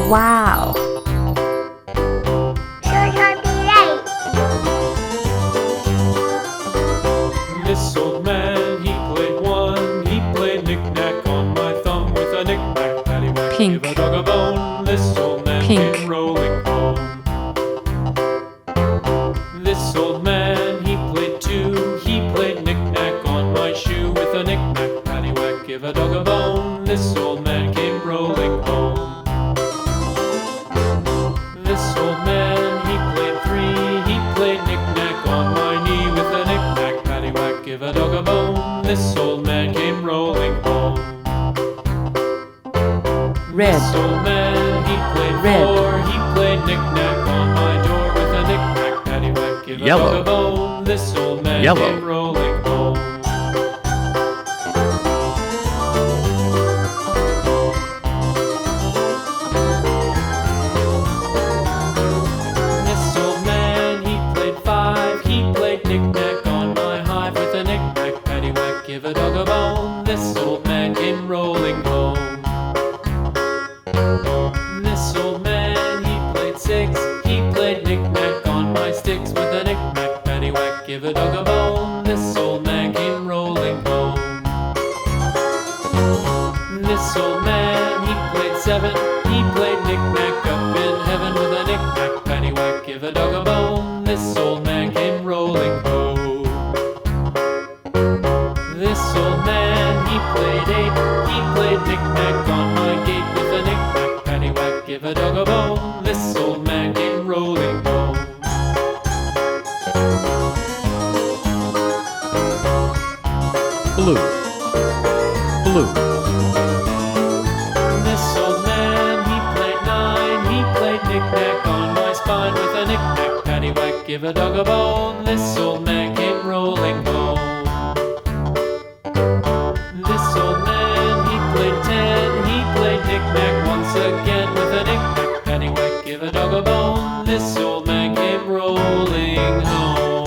Wow! This old man, he played one. He played knick-knack on my thumb with a knick-knack, paddywhack. Pink. Give a dog a bone. This old man Pink. came rolling home. This old man, he played two. He played knick-knack on my shoe with a knick-knack, paddywhack. Give a dog a bone. This old man came rolling home. This old man, he played three. He played knick-knack on my knee with a knick-knack, paddywhack. Give a dog a bone. This old man came rolling home. Red. This old man, he played Red. four. He played knick-knack on my door with a knick-knack, paddywhack. Give a Yellow. dog a bone. This old man Yellow. came rolling home. This old man, he played five. He played knick-knack on my hive with a knick-knack, paddywhack. Give a dog a bone. This old man came rolling home. This old man, he played six. He played knick-knack on my sticks with a knick-knack, paddywhack. Give a dog a bone. This old man came rolling home. This old man, he played seven. He played knick-knack up in heaven with a knick-knack, paddywhack. Give a dog a bone. This old man came rolling home. This old man, he played eight. He played knick-knack on my gate with a knick-knack, paddywhack. Give a dog a bone. This old man came rolling home. Blue. Blue. This old man, he played nine. He played knick-knack on my spine with a knick-knack, paddywhack. Give a dog a bone. This old man came rolling home. This old man, he played ten. He played knick-knack once again with a knick-knack, paddywhack. Give a dog a bone. This old man came rolling home.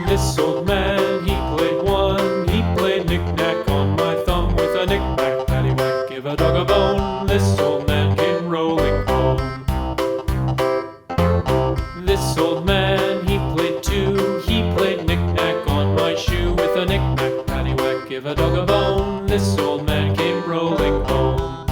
This old man, he played one. He played knick-knack on my thumb with a knick-knack, paddywhack. Give a dog a bone. This old man came rolling home. This old man, he played two. He played knick-knack on my shoe with a knick-knack, paddywhack. Give a dog a bone. This old man came rolling home.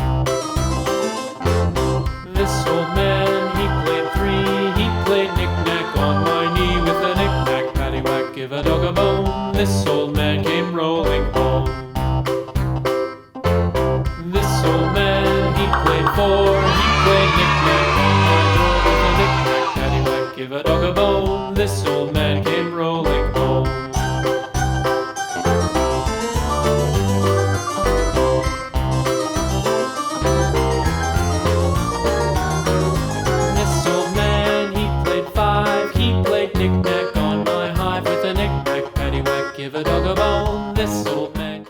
This old man, he played three. He played knick-knack on my knee with a knick-knack, paddywhack. Give a dog a bone. This old man came rolling home. This old man, he played four. He played knick-knack on my door with a knick-knack, paddywhack. Give a dog a bone. This old man came rolling home.